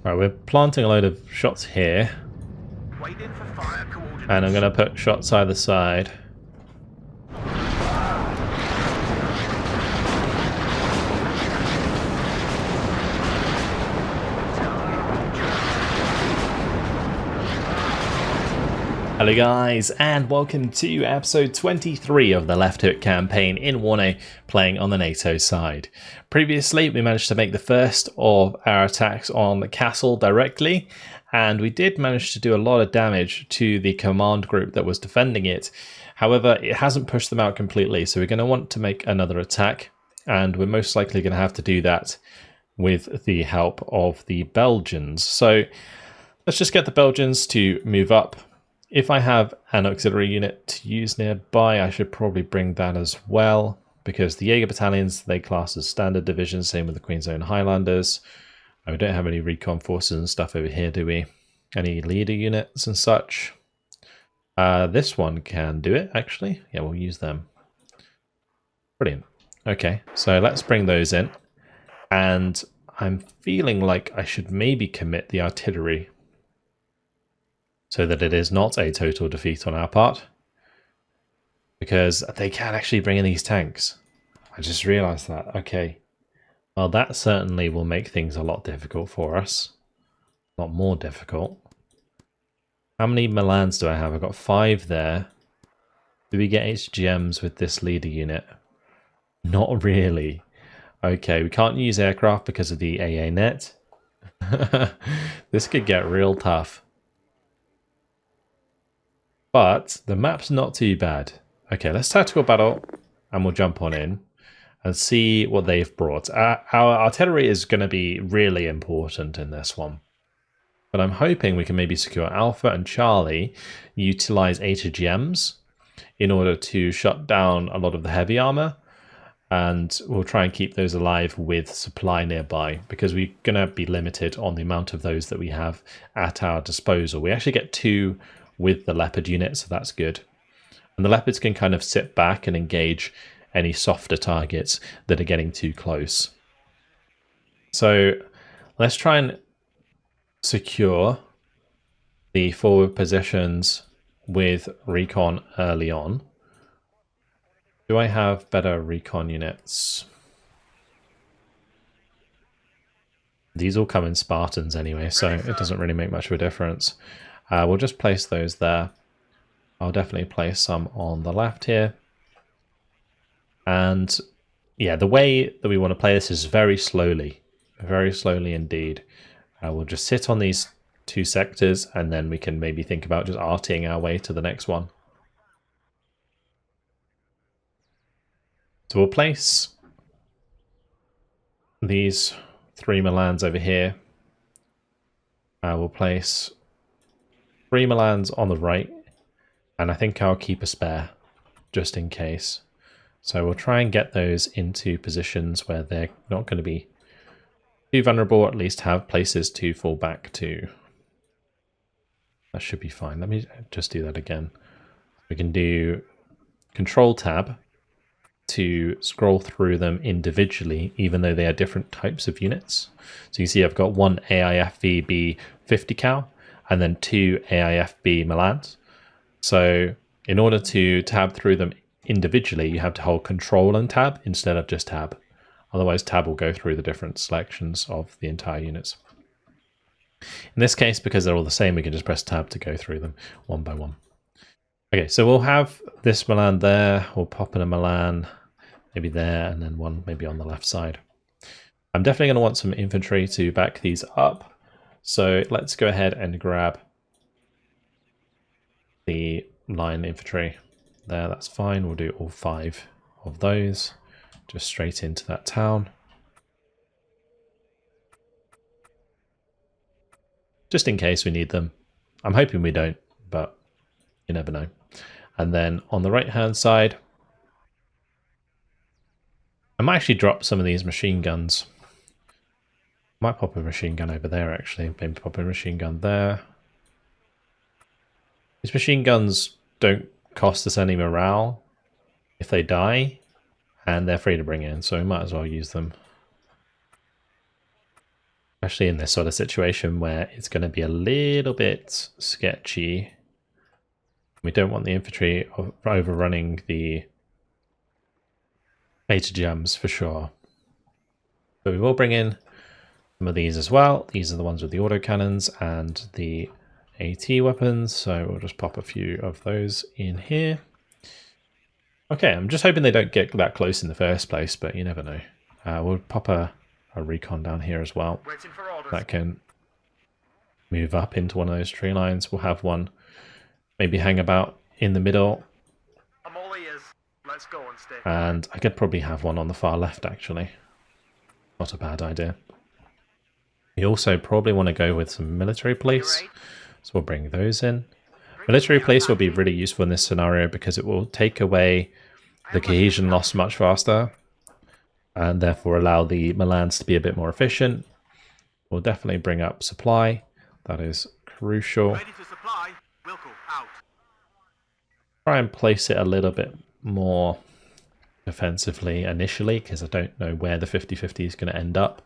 Right, we're planting a load of shots here. Waiting for fire coordinates. And I'm going to put shots either side. Hello guys, and welcome to episode 23 of the Left Hook campaign in WARNO, playing on the NATO side. Previously, we managed to make the first of our attacks on the castle directly, and we did manage to do a lot of damage to the command group that was defending it. However, it hasn't pushed them out completely, so we're going to want to make another attack, and we're most likely going to have to do that with the help of the Belgians. So let's just get the Belgians to move up. If I have an auxiliary unit to use nearby, I should probably bring that as well, because the Jaeger battalions, they class as standard divisions, same with the Queen's Own Highlanders. We don't have any recon forces and stuff over here, do we? Any leader units and such? This one can do it, actually. Yeah, we'll use them. Brilliant. Okay, so let's bring those in. And I'm feeling like I should maybe commit the artillery, so that it is not a total defeat on our part, because they can actually bring in these tanks. I just realized that. Okay, well, that certainly will make things a lot difficult for us, a lot more difficult. How many Milans do I have? I've got 5 there. Do we get HGMs with this leader unit? Not really. Okay, we can't use aircraft because of the AA net. This could get real tough. But the map's not too bad. Okay, let's tactical battle, and we'll jump on in and see what they've brought. Our artillery is going to be really important in this one. But I'm hoping we can maybe secure Alpha and Charlie, utilize HGMs in order to shut down a lot of the heavy armor. And we'll try and keep those alive with supply nearby, because we're going to be limited on the amount of those that we have at our disposal. We actually get 2 with the Leopard unit, so that's good. And the Leopards can kind of sit back and engage any softer targets that are getting too close. So let's try and secure the forward positions with recon early on. Do I have better recon units? These all come in Spartans anyway, so it doesn't really make much of a difference. We'll just place those there. I'll definitely place some on the left here. And yeah, the way that we want to play this is very slowly indeed. We'll just sit on these 2 sectors, and then we can maybe think about just arting our way to the next one. So we'll place these 3 Milans over here. We'll place 3 Milans on the right, and I think I'll keep a spare just in case. So we'll try and get those into positions where they're not going to be too vulnerable, or at least have places to fall back to. That should be fine. Let me just do that again. We can do Control Tab to scroll through them individually, even though they are different types of units. So you see I've got 1 AIFVB 50 cal, and then 2 AIFB Milans. So in order to tab through them individually, you have to hold Control and Tab instead of just Tab. Otherwise, Tab will go through the different selections of the entire units. In this case, because they're all the same, we can just press Tab to go through them one by one. Okay, so we'll have this Milan there. We'll pop in a Milan maybe there, and then one maybe on the left side. I'm definitely going to want some infantry to back these up. So let's go ahead and grab the line infantry there. That's fine. We'll do all 5 of those just straight into that town. Just in case we need them. I'm hoping we don't, but you never know. And then on the right hand side, I might actually drop some of these machine guns. Might pop a machine gun over there, actually. Maybe pop a machine gun there. These machine guns don't cost us any morale if they die, and they're free to bring in, so we might as well use them. Especially in this sort of situation where it's going to be a little bit sketchy. We don't want the infantry overrunning the HGMs for sure. But we will bring in some of these as well. These are the ones with the autocannons and the AT weapons. So we'll just pop a few of those in here. Okay, I'm just hoping they don't get that close in the first place, but you never know. We'll pop a recon down here as well. That can move up into one of those tree lines. We'll have one maybe hang about in the middle. I'm all ears. Let's go and stay. And I could probably have one on the far left, actually. Not a bad idea. We also probably want to go with some military police. So we'll bring those in. Military police will be really useful in this scenario because it will take away the cohesion loss much faster and therefore allow the Milans to be a bit more efficient. We'll definitely bring up supply. That is crucial. Ready to supply. Wilco out. Try and place it a little bit more defensively initially because I don't know where the 50-50 is going to end up.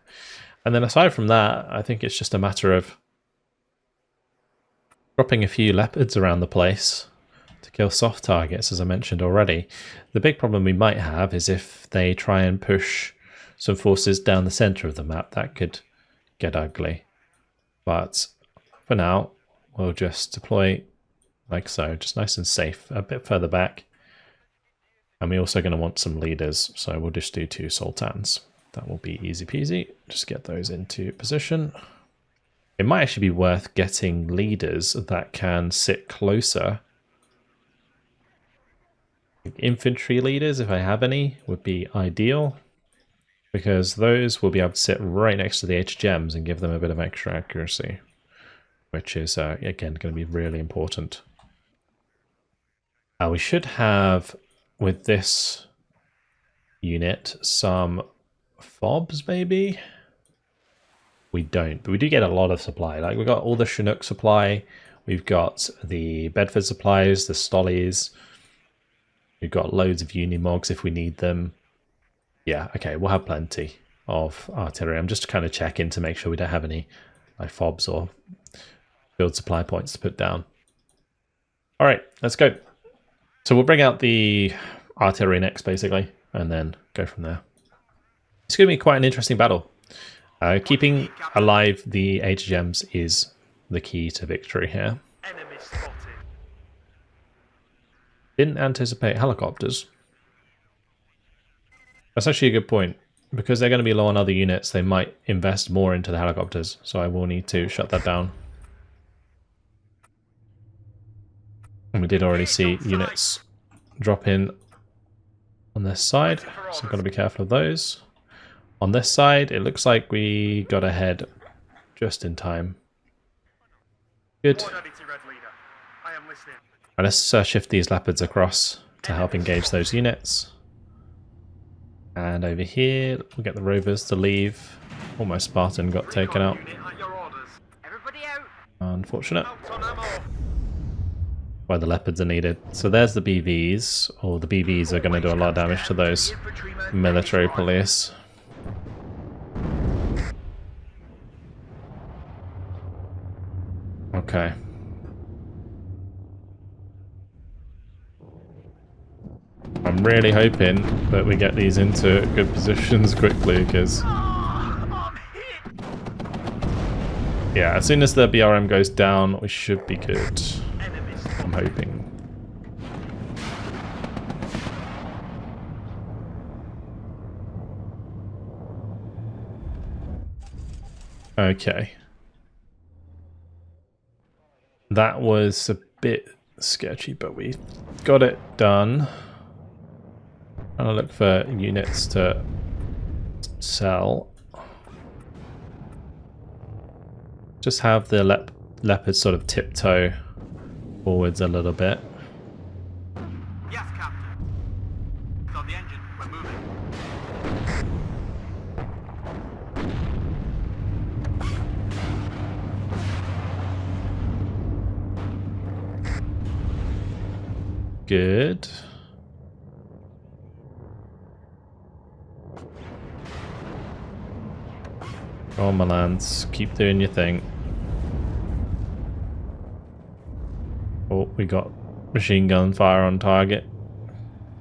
And then aside from that, I think it's just a matter of dropping a few leopards around the place to kill soft targets, as I mentioned already. The big problem we might have is if they try and push some forces down the center of the map, that could get ugly. But for now, we'll just deploy like so, just nice and safe, a bit further back. And we're also going to want some leaders, so we'll just do 2 sultans. That will be easy peasy. Just get those into position. It might actually be worth getting leaders that can sit closer. Infantry leaders, if I have any, would be ideal, because those will be able to sit right next to the HGMs and give them a bit of extra accuracy, which is, again, going to be really important. We should have, with this unit, some FOBs maybe? We don't, but we do get a lot of supply. Like, we've got all the Chinook supply, we've got the Bedford supplies, the Stollies, we've got loads of Unimogs if we need them. Yeah, okay, we'll have plenty of artillery. I'm just kind of checking to make sure we don't have any like FOBs or field supply points to put down. All right, let's go. So we'll bring out the artillery next, basically, and then go from there. It's going to be quite an interesting battle. Keeping alive the HGMs is the key to victory here. Enemy spotted. Didn't anticipate helicopters. That's actually a good point. Because they're going to be low on other units, they might invest more into the helicopters. So I will need to shut that down. And we did already see units drop in on this side. So I've got to be careful of those. On this side, it looks like we got ahead just in time. Good. And let's shift these leopards across to help engage those units. And over here, we'll get the rovers to leave. Almost Spartan got taken out. Unfortunate. Where the leopards are needed. So there's the BVs, or the BVs are going to do a lot of damage to those military police. Okay. I'm really hoping that we get these into good positions quickly, because yeah, as soon as the BRM goes down, we should be good. I'm hoping. Okay. That was a bit sketchy, but we got it done. Trying to look for units to sell. Just have the leopards sort of tiptoe forwards a little bit. Yes, Captain. It's on the engine. We're moving. Good. Go on, Milans. Keep doing your thing. Oh, we got machine gun fire on target.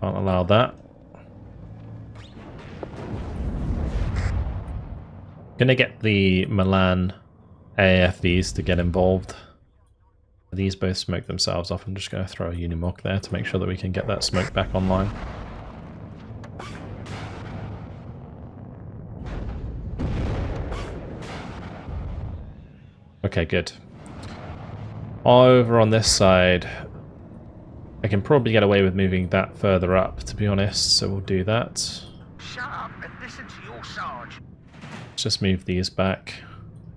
Can't allow that. Gonna get the Milan AFVs to get involved. These both smoke themselves off. I'm just going to throw a Unimog there to make sure that we can get that smoke back online. Okay, good. Over on this side, I can probably get away with moving that further up, to be honest, so we'll do that. Shut up and listen to your Sarge. Let's just move these back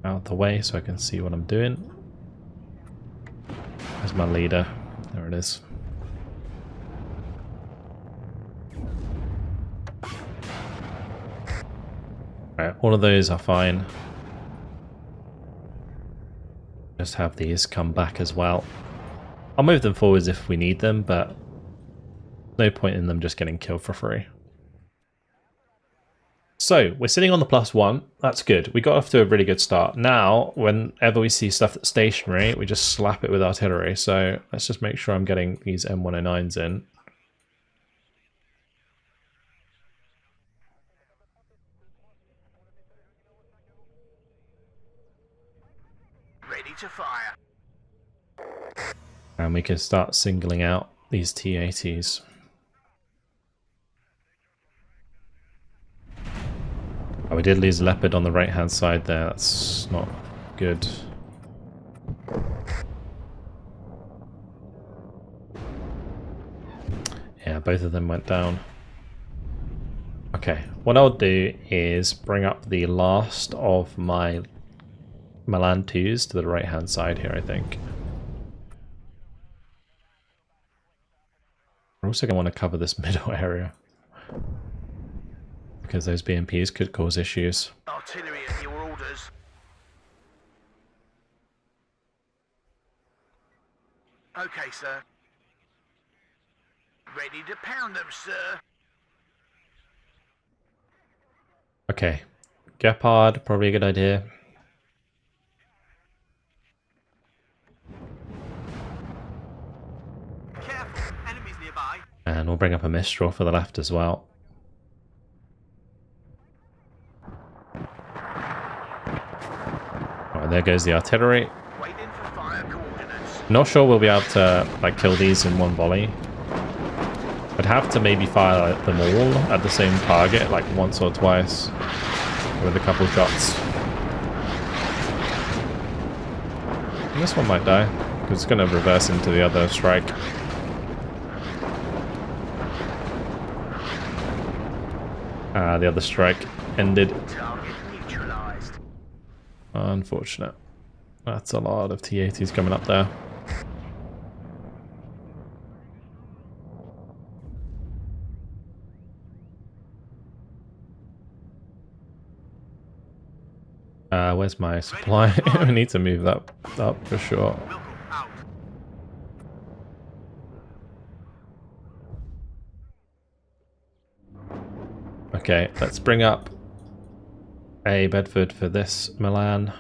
out of the way so I can see what I'm doing. There's my leader. There it is. Alright, all of those are fine. Just have these come back as well. I'll move them forwards if we need them, but no point in them just getting killed for free. So, we're sitting on the +1. That's good. We got off to a really good start. Now, whenever we see stuff that's stationary, we just slap it with artillery. So, let's just make sure I'm getting these M109s in. Ready to fire. And we can start singling out these T-80s. Oh, we did lose Leopard on the right-hand side there. That's not good. Yeah, both of them went down. Okay, what I'll do is bring up the last of my Milan 2s to the right-hand side here, I think. We're also going to want to cover this middle area, because those BMPs could cause issues. Artillery at your orders. Okay, sir. Ready to pound them, sir. Okay, Gepard, probably a good idea. Careful, enemies nearby. And we'll bring up a Mistral for the left as well. Alright, there goes the artillery. Waiting for fire coordinates. Not sure we'll be able to like kill these in one volley. I'd have to maybe fire them all at the same target, like once or twice, with a couple shots. And this one might die, because it's going to reverse into the other strike. The other strike ended. Target neutralized. Unfortunate. That's a lot of T-80s coming up there. Where's my supply? I need to move that up for sure. Wilco out. Okay, let's bring up a Bedford for this Milan.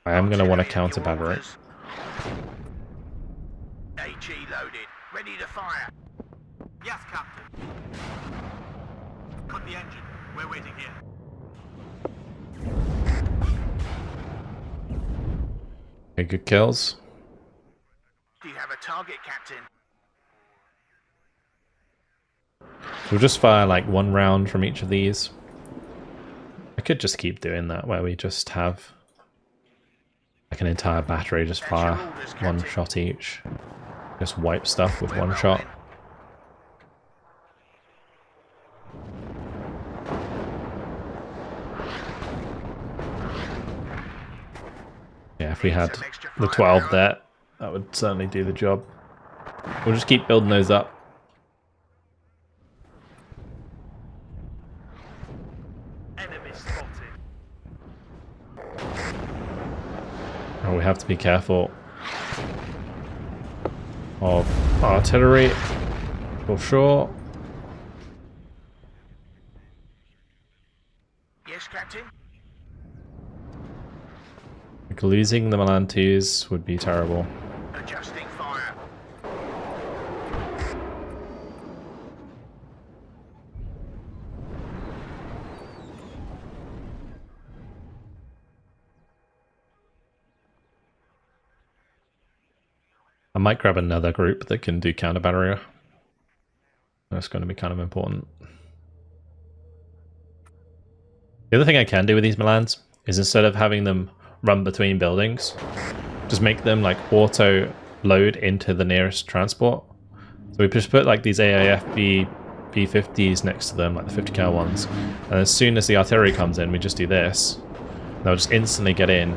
I am going to want to counter battery. AG loaded. Ready to fire. Yes, Captain. Cut the engine. We're waiting here. Okay, good kills. Do you have a target, Captain? We'll just fire like one round from each of these. I could just keep doing that where we just have like an entire battery just fire one shot each. Just wipe stuff with one shot. Yeah, if we had the 12 there, that would certainly do the job. We'll just keep building those up. Enemy spotted. Oh, we have to be careful of artillery for sure. Yes, Captain. Like, losing the Milan 2s would be terrible. Adjusting fire. I might grab another group that can do counter barrier. That's going to be kind of important. The other thing I can do with these Milans is instead of having them run between buildings, just make them like auto load into the nearest transport. So we just put like these AIF B50s next to them, like the 50 cal ones, and as soon as the artillery comes in, we just do this. They'll just instantly get in,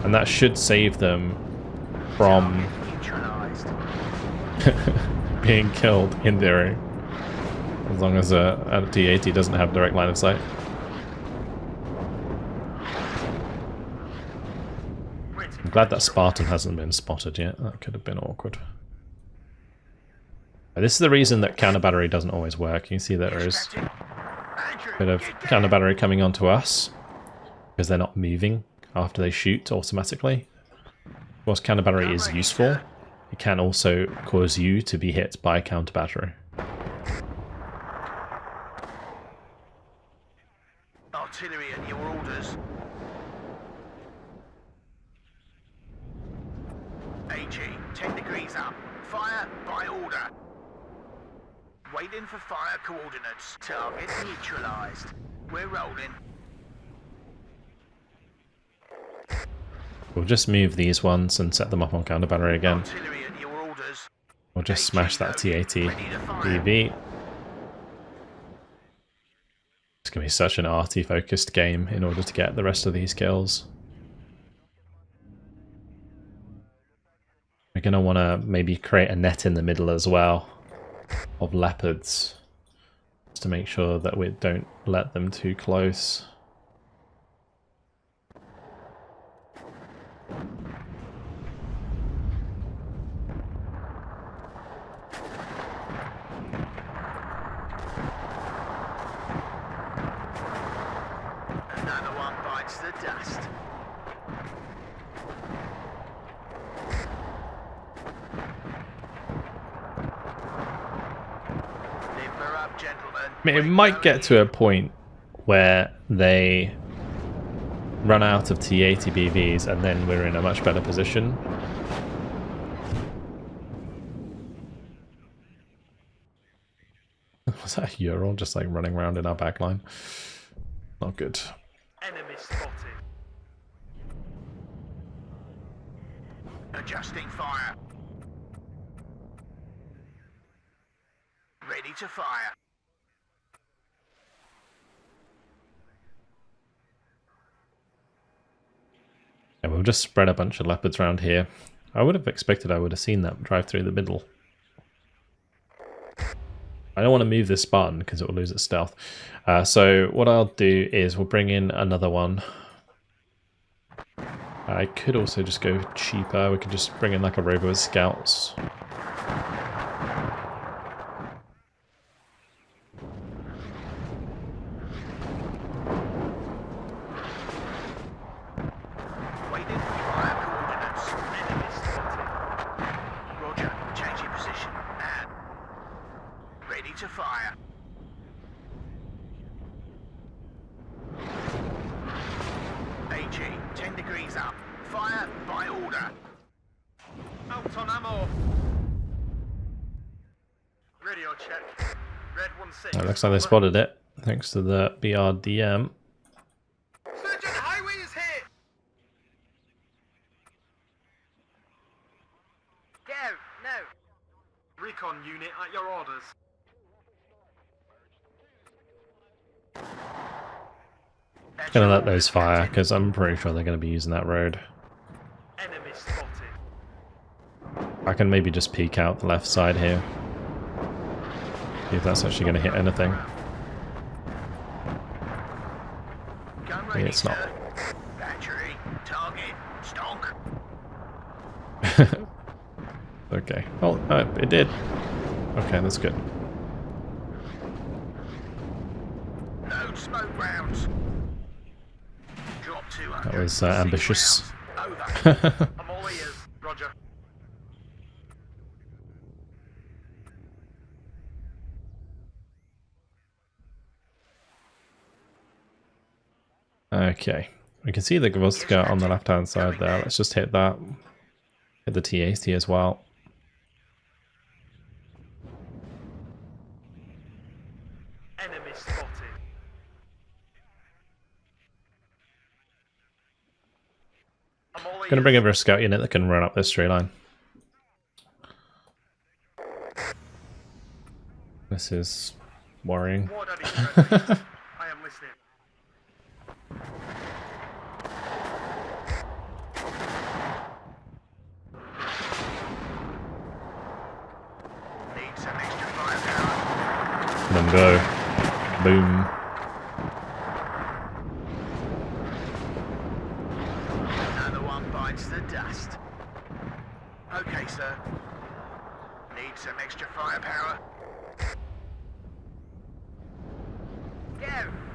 and that should save them from being killed in theory, as long as a T-80 doesn't have direct line of sight. I'm glad that Spartan hasn't been spotted yet. That could have been awkward. This is the reason that counter battery doesn't always work. You can see that there is a bit of counter battery coming onto us because they're not moving after they shoot automatically. Of course, counter battery is useful. It can also cause you to be hit by counter battery. Artillery at your orders. AG, 10 degrees up. Fire by order. Waiting for fire coordinates. Target neutralized. We're rolling. We'll just move these ones and set them up on counter battery again. Artillery at your orders. We'll just smash that T-80 Ready to fire. BV. It's going to be such an arty focused game in order to get the rest of these kills. We're going to want to maybe create a net in the middle as well of leopards, just to make sure that we don't let them too close. Another one bites the dust. Limber up, gentlemen. I mean, it might get to a point where they run out of T-80 BVs and then we're in a much better position. Was that a Ural just like running around in our backline? Not good. Enemy spotted. Adjusting fire. Ready to fire. And we'll just spread a bunch of leopards around here. I would have expected I would have seen that drive through the middle. I don't want to move this Spartan because it will lose its stealth. So what I'll do is we'll bring in another one. I could also just go cheaper. We could just bring in like a robo with scouts. Waiting for fire coordinates. Enemy spotted. Roger. Changing position. And ready to fire. AG, 10 degrees up. Fire by order. Out on ammo. Radio check. Red 1-6. It looks like they spotted it, thanks to the BRDM. Sergeant Highway is hit. Go, no. Recon unit at your orders. Gonna let those fire because I'm pretty sure they're gonna be using that road. Enemy spotted. I can maybe just peek out the left side here. See if that's actually gonna hit anything. Gun Maybe ready, it's not. sir. Battery, target, stonk. Okay. Oh, it did. Okay, that's good. No Load smoke rounds. Drop 200. That was Six ambitious. rounds. Over. I'm all ears. Roger. Okay, we can see the Gvostka on the left hand side there. Let's just hit that. Hit the T80 as well. Enemy spotted. I'm all Gonna bring over a scout unit that can run up this tree line. This is worrying. War Daddy, I am listening. Need some extra firepower. Let them go. Boom. Another one bites the dust. Okay, sir. Need some extra firepower.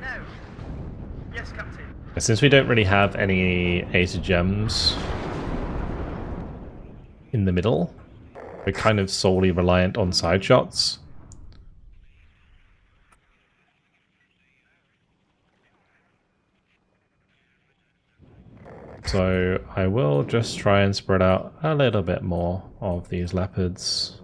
No. Yes, Captain. Since we don't really have any A to gems in the middle, we're kind of solely reliant on side shots. So I will just try and spread out a little bit more of these leopards.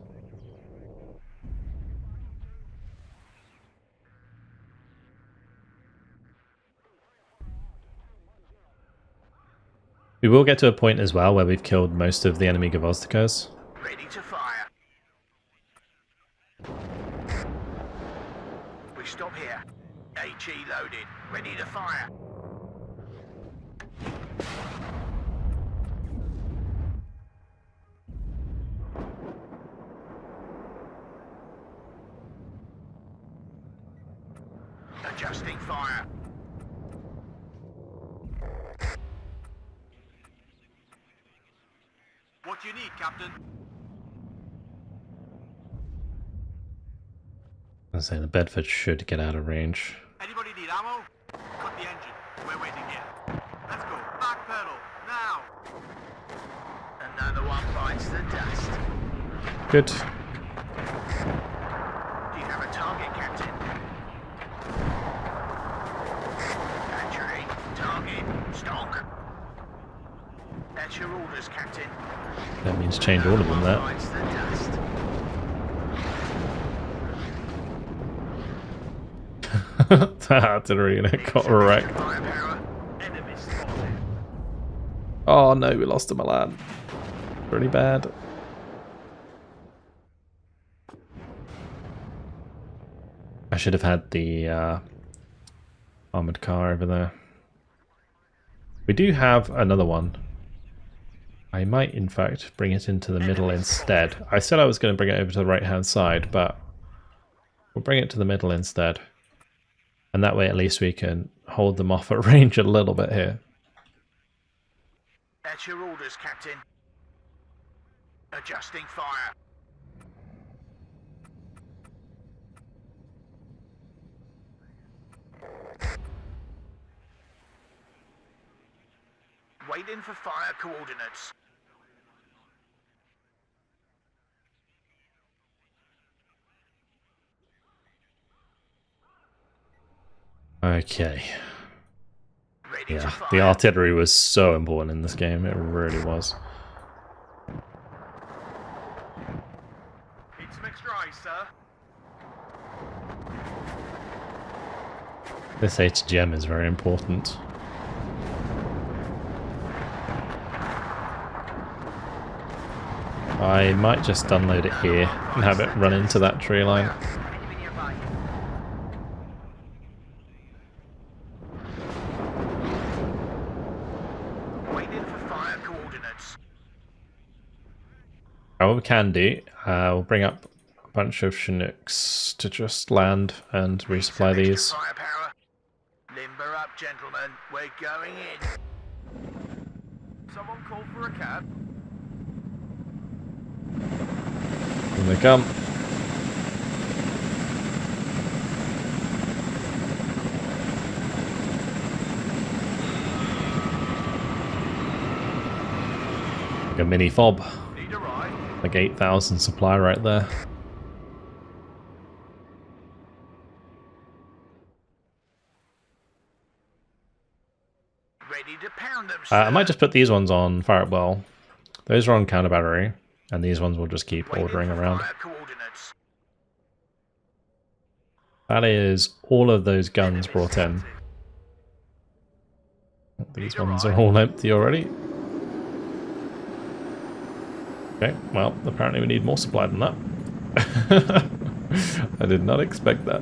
We will get to a point as well where we've killed most of the enemy Gvozdikas. Ready to fire. We stop here. HE loaded. Ready to fire. Adjusting fire. What do you need, Captain? I say the Bedford should get out of range. Anybody need ammo? Cut the engine. We're waiting here. Let's go. Back pedal. Now. Another one bites the dust. Good. Do you have a target, Captain? Battery. Target. Stock. That's your orders, Captain. That means change all of them there. Bites the dust. That artillery unit got wrecked. Firepower. Enemy spotted. Oh no, we lost a Milan. Pretty bad. I should have had the armored car over there. We do have another one. I might, in fact, bring it into the middle instead. I said I was going to bring it over to the right-hand side, but we'll bring it to the middle instead. And that way, at least, we can hold them off at range a little bit here. That's your orders, Captain. Adjusting fire. Waiting for fire coordinates. Okay. Ready to Yeah, fire. the artillery was so important in this game. It really was. Need some extra ice, sir. This HGM is very important. I might just unload it here and have it run into that tree line. Enemy nearby. Waiting for fire coordinates. What we can do, we'll bring up a bunch of Chinooks to just land and resupply Some extra these. Firepower. Limber up, gentlemen. We're going in. Someone call for a cab. Here they come. like a mini fob. Need a ride? Like 8,000 supply right there. Ready to pound them, sir. I might just put these ones on fire. Well, those are on counter battery, and these ones will just keep Waiting ordering for around. fire coordinates. That is all of those guns brought in. These ones are all empty already. Okay, well, apparently we need more supply than that. I did not expect that.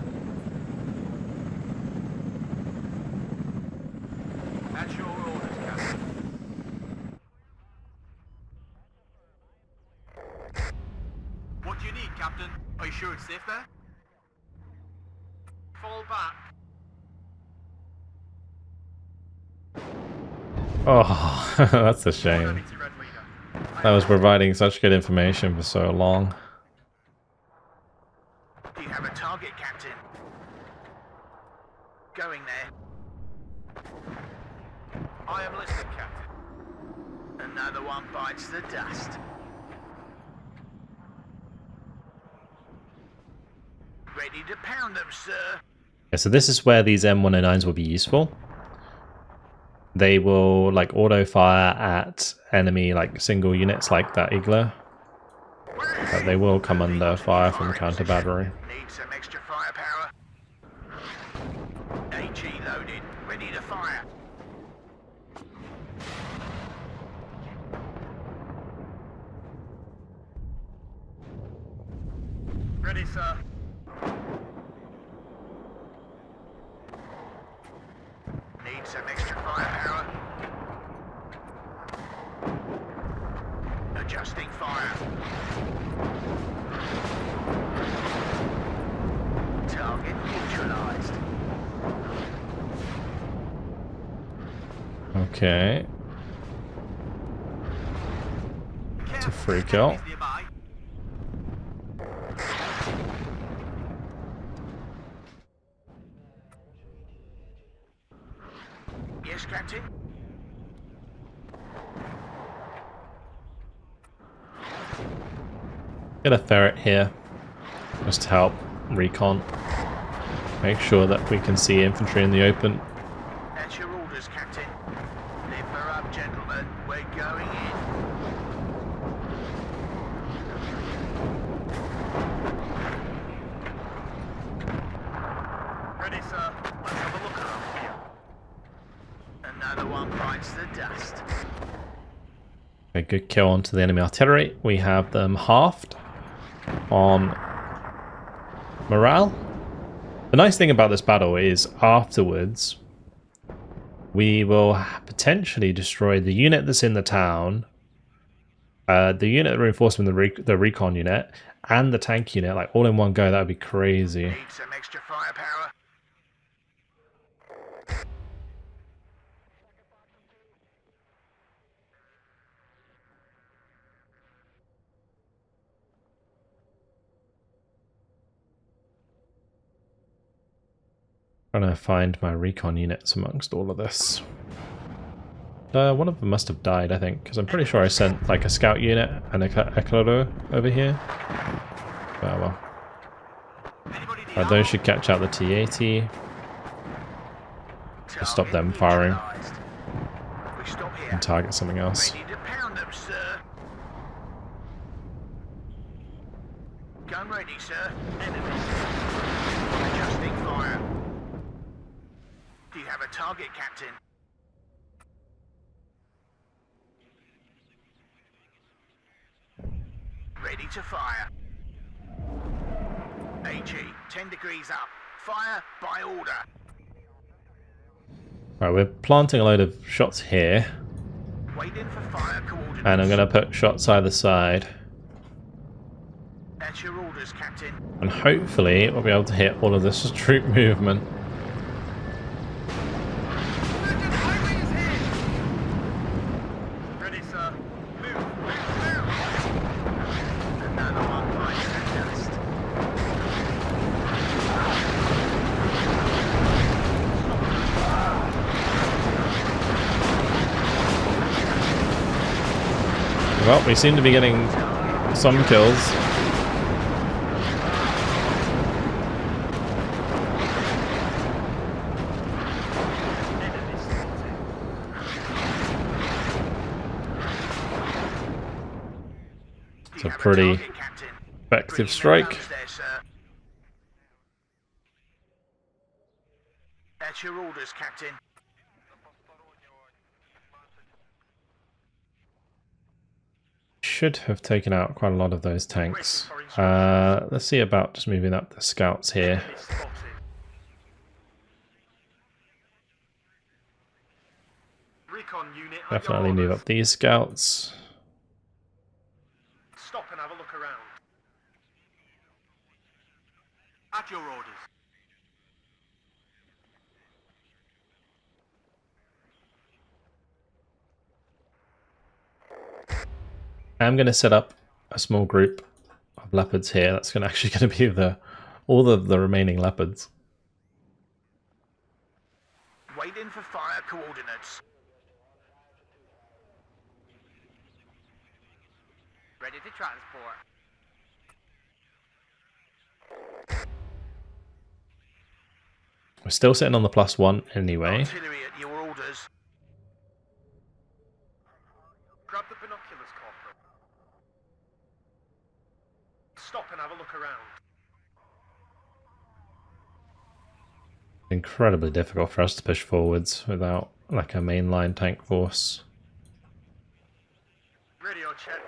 At your orders, Captain. What do you need, Captain? Are you sure it's safe there? Fall back. Oh, that's a shame. That was providing such good information for so long. Do you have a target, Captain? Going there. I am listening, Captain. Another one bites the dust. Ready to pound them, sir. Yeah, so this is where these M109s will be useful. They will like auto fire at enemy like single units like that Igla. But they will come under fire from counter battery. Need some extra firepower. AG loaded, ready to fire. Ready, sir. Need some extra firepower. Adjusting fire. Target neutralized. Okay. It's a free kill. Enemies nearby. Yes, Captain. Get a ferret here. Just to help recon. Make sure that we can see infantry in the open. At your orders, Captain. Limber up, gentlemen. We're going in. Ready, sir. Let's have a look around here. Another one bites the dust. A good kill onto the enemy artillery. We have them halved on morale. The nice thing about this battle is afterwards we will potentially destroy the unit that's in the town, the unit that reinforced the recon unit, and the tank unit, like all in one go. That would be crazy. Need some extra firepower. Trying to find my recon units amongst all of this. One of them must have died, I think, because I'm pretty sure I sent like a scout unit and a Eclaro over here. Oh well. Anybody need Right, those should catch out the T-80. To stop them firing Neutralized. We stop here. and target something else. Ready to pound them, sir. Gun ready, sir. Enemies. Adjusting fire. Do you have a target, Captain? Ready to fire. AG, 10 degrees up. Fire by order. Right, we're planting a load of shots here, Waiting for fire coordinates. and I'm going to put shots either side, At your orders, Captain. and hopefully we'll be able to hit all of this troop movement. Ready, sir. Move. Another one bites the dust. Well, we seem to be getting some kills. It's a pretty effective strike. That's your orders, Captain. Should have taken out quite a lot of those tanks. Let's see about just moving up the scouts here. Definitely move up these scouts. Stop and have a look around. At your orders. I'm going to set up a small group of leopards here. That's actually going to be all of the remaining leopards. Waiting for fire coordinates. Ready to transport. We're still sitting on the +1 anyway. Artillery at your orders. Grab the binoculars, Corporal. Stop and have a look around. Incredibly difficult for us to push forwards without like a mainline tank force. Radio check.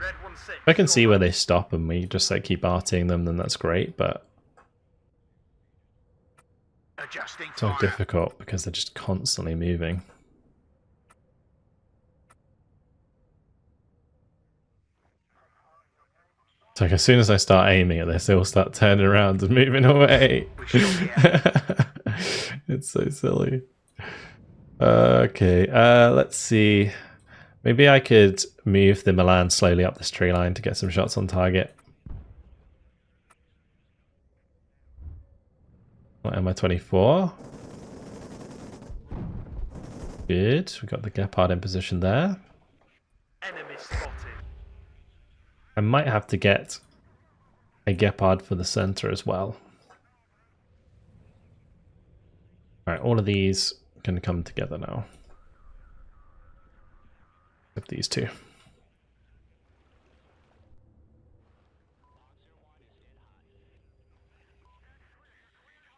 Red 1-6. If I can see where they stop and we just like keep arting them, then that's great, but Adjusting so fire. difficult because they're just constantly moving. It's like as soon as I start aiming at this, they all start turning around and moving away. It's so silly. Okay, let's see. Maybe I could move the Milan slowly up this tree line to get some shots on target. What am I, 24? Good, we got the Gepard in position there. Enemy spotted. I might have to get a Gepard for the center as well. Alright, all of these can come together now. Except these two.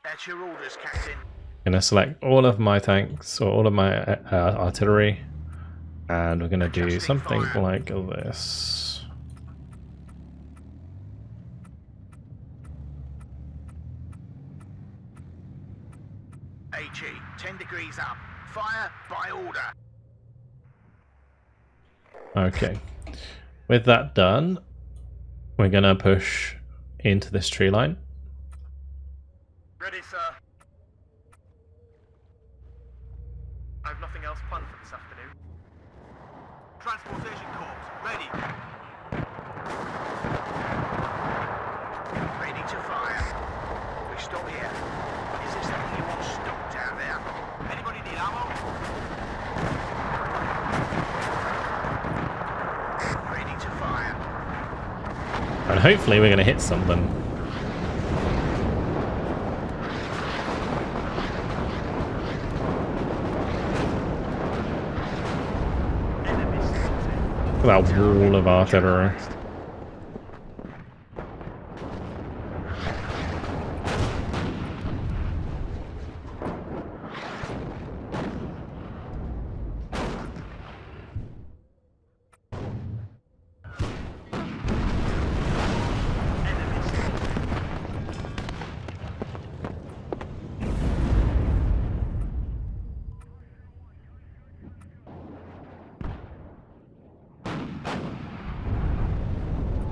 That's your orders, Captain. I'm going to select all of my tanks, or all of my artillery, and we're going to do something like this. HE, 10 degrees up. Fire by order. Okay. With that done, we're going to push into this tree line. Ready, sir. I have nothing else planned for this afternoon. Transportation corps, ready. Ready to fire. We stop here. Is there something you want stopped down there? Anybody need ammo? Ready to fire. And hopefully we're going to hit something. That wall of artillery.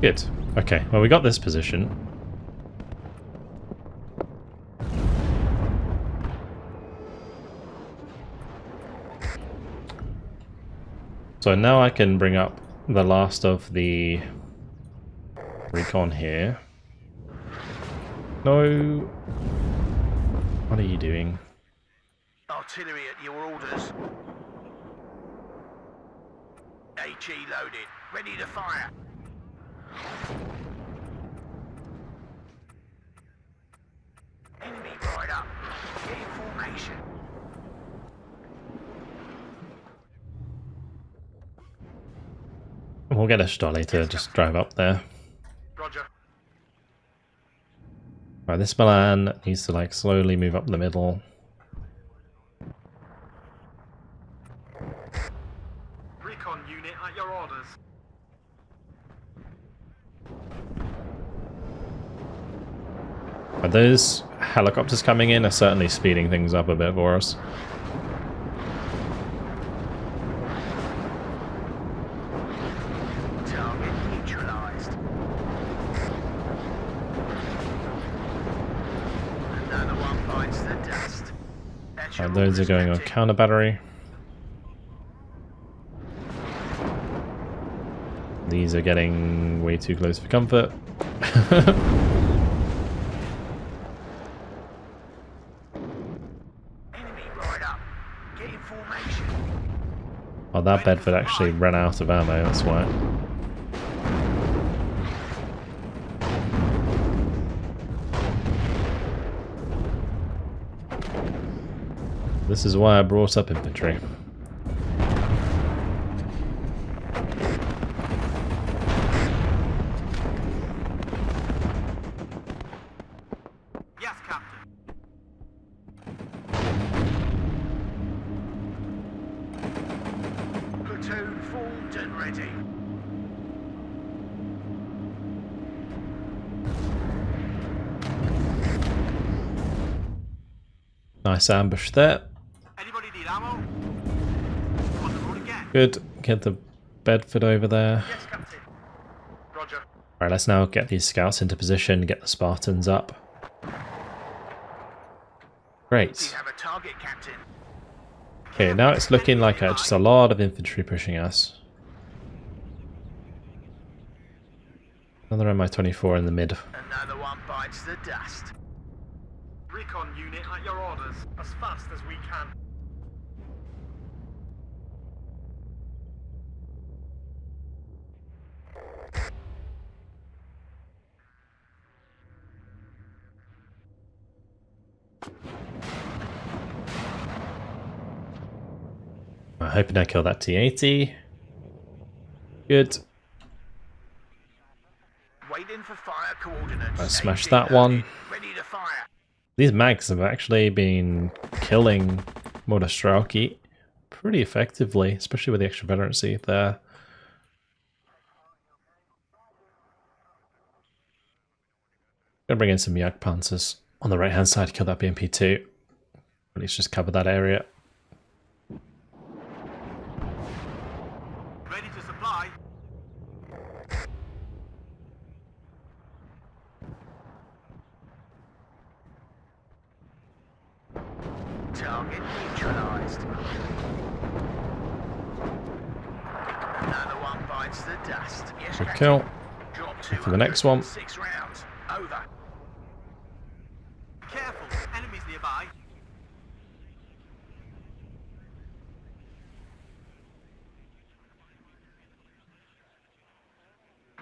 Good. Okay, well we got this position. So now I can bring up the last of the recon here. No. What are you doing? Artillery at your orders. HE loaded. Ready to fire. Enemy right up. Get in formation. We'll get a Stolly to just drive up there. Roger. Right, this Milan needs to like slowly move up the middle. Recon unit at your orders. But those helicopters coming in are certainly speeding things up a bit for us. Target neutralized. Another one bites the dust. That's your Right, those are orders, going on Captain. counter battery. These are getting way too close for comfort. Enemy right up. Get in formation. Oh, that Bedford actually ran out of ammo, that's why. This is why I brought up infantry. Yes, Captain. Platoon formed and ready. Nice ambush there. Anybody need ammo? On the road again. Good. Get the Bedford over there. Yes, Captain. Roger. Alright, let's now get these scouts into position, get the Spartans up. We Great. have a target, Captain. Okay, now it's looking like just a lot of infantry pushing us. Another Mi-24 in the mid. Another one bites the dust. Recon unit at your orders. As fast as we can. I'm hoping I kill that T-80. Good. Waiting for fire coordinates. I smashed HE that loaded. one. Ready to fire. These mags have actually been killing Motostrauki pretty effectively, especially with the extra veterancy there. Gonna bring in some Jagdpanzers on the right hand side to kill that BMP-2. At least just cover that area. Ready to supply. Target neutralized. Another one bites the dust. Yes, Good Captain. kill. Drop For the next one. 6 rounds. Over. Careful, enemies nearby.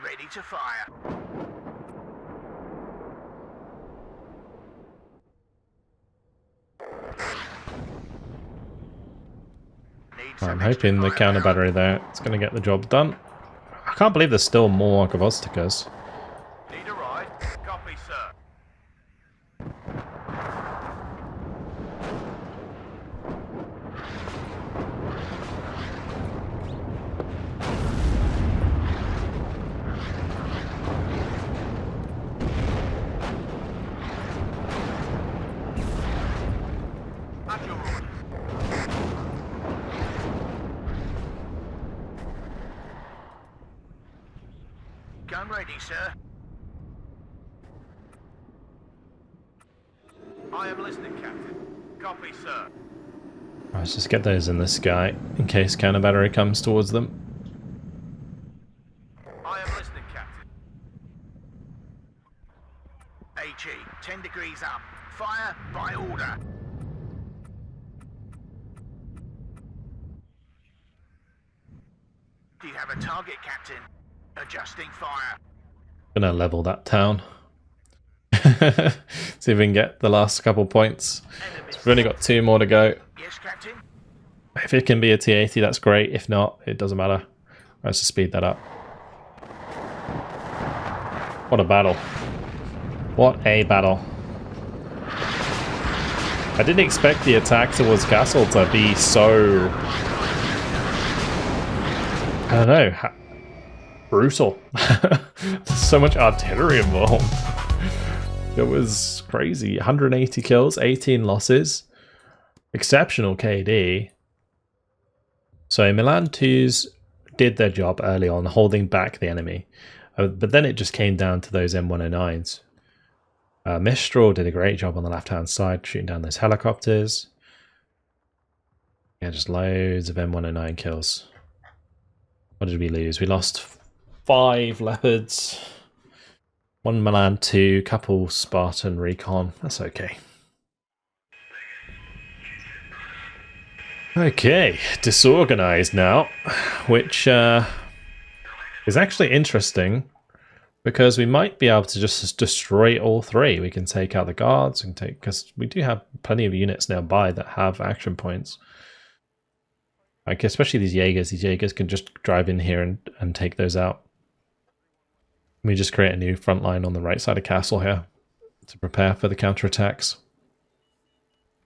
Ready to fire. Need some I'm extra hoping the counter firepower. battery there is going to get the job done. I can't believe there's still more Gavostikas. Need a ride? Copy, sir. At your orders. Gun ready, sir. I am listening, Captain. Copy, sir. Let's just get those in the sky in case counter battery comes towards them. I am listening, Captain. HE, 10 degrees up. Fire by order. Do you have a target, Captain? Adjusting fire. Gonna level that town. See if we can get the last couple points. So we've only got 2 more to go. Yes, Captain? If it can be a T-80, that's great. If not, it doesn't matter. Let's just speed that up. What a battle. What a battle. I didn't expect the attack towards Castle to be so... I don't know. Brutal. There's so much artillery involved. It was crazy. 180 kills, 18 losses. Exceptional KD. So Milan 2s did their job early on, holding back the enemy. But then it just came down to those M109s. Mistral did a great job on the left-hand side, shooting down those helicopters. Yeah, just loads of M109 kills. What did we lose? We lost 5 Leopards, 1 Milan 2, couple Spartan Recon. That's okay. Okay, disorganized now, which is actually interesting because we might be able to just destroy all 3. We can take out the guards and take, because we do have plenty of units nearby that have action points. Like especially these Jaegers. These Jaegers can just drive in here and take those out. We just create a new front line on the right side of castle here to prepare for the counterattacks.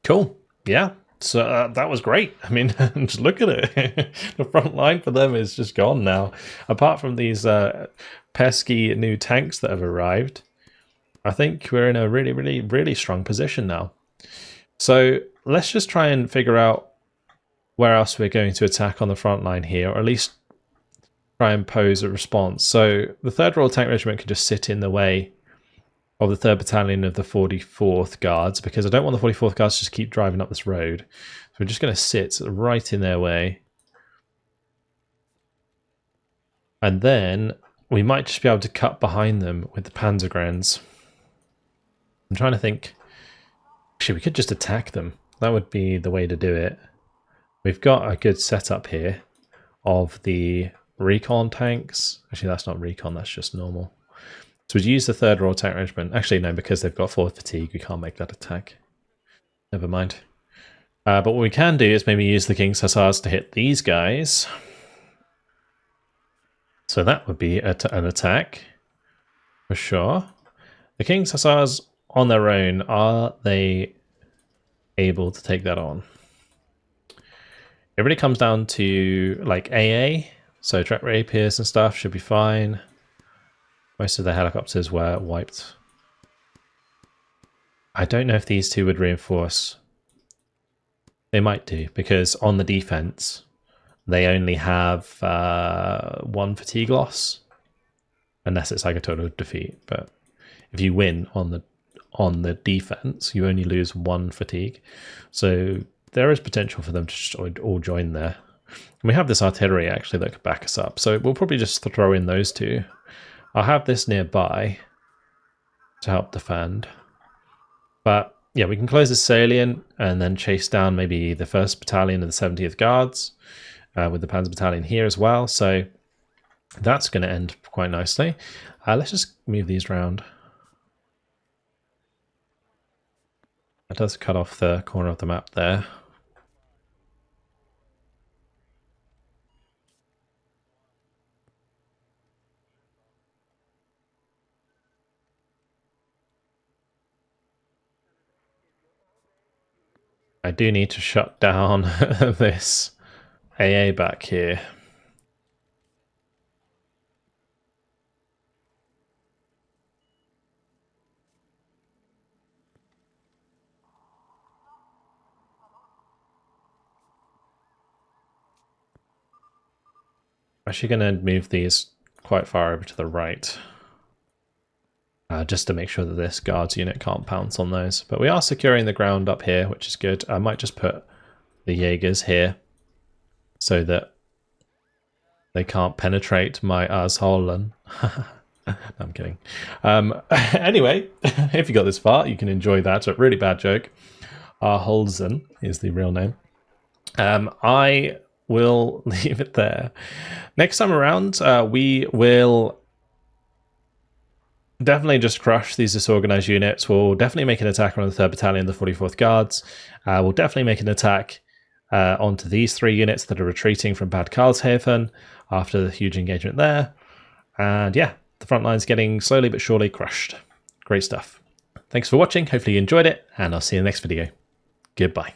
Cool. Yeah. So that was great. I mean, just look at it. The front line for them is just gone now. Apart from these pesky new tanks that have arrived, I think we're in a really, really, really strong position now. So let's just try and figure out where else we're going to attack on the front line here, or at least try and pose a response. So the 3rd Royal Tank Regiment can just sit in the way of the 3rd Battalion of the 44th Guards, because I don't want the 44th Guards to just keep driving up this road. So we're just going to sit right in their way. And then we might just be able to cut behind them with the Panzergrenz. I'm trying to think. Actually, we could just attack them. That would be the way to do it. We've got a good setup here of the recon tanks. Actually, that's not recon, that's just normal. So we'd use the 3rd Royal Tank Regiment. Actually, no, because they've got 4th fatigue, we can't make that attack. Never mind. But what we can do is maybe use the King's Hussars to hit these guys. So that would be an attack, for sure. The King's Hussars on their own, are they able to take that on? It really comes down to like AA, so track rapiers and stuff should be fine. Most of the helicopters were wiped. I don't know if these 2 would reinforce. They might do, because on the defense, they only have 1 fatigue loss, unless it's like a total defeat. But if you win on the defense, you only lose 1 fatigue. So there is potential for them to just all join there. And we have this artillery actually that could back us up. So we'll probably just throw in those 2. I'll have this nearby to help defend. But yeah, we can close the salient and then chase down maybe the 1st Battalion of the 70th Guards with the Panzer Battalion here as well. So that's going to end quite nicely. Let's just move these around. That does cut off the corner of the map there. I do need to shut down this AA back here. I'm actually going to move these quite far over to the right. Just to make sure that this guards unit can't pounce on those. But we are securing the ground up here, which is good. I might just put the Jaegers here so that they can't penetrate my Arsholen. I'm kidding. Anyway, if you got this far, you can enjoy that. A really bad joke. Arholzen is the real name. I we'll leave it there. Next time around, we will definitely just crush these disorganized units. We'll definitely make an attack on the 3rd Battalion, the 44th Guards. We'll definitely make an attack onto these 3 units that are retreating from Bad Karlshafen after the huge engagement there. And yeah, the front line's getting slowly but surely crushed. Great stuff. Thanks for watching. Hopefully you enjoyed it, and I'll see you in the next video. Goodbye.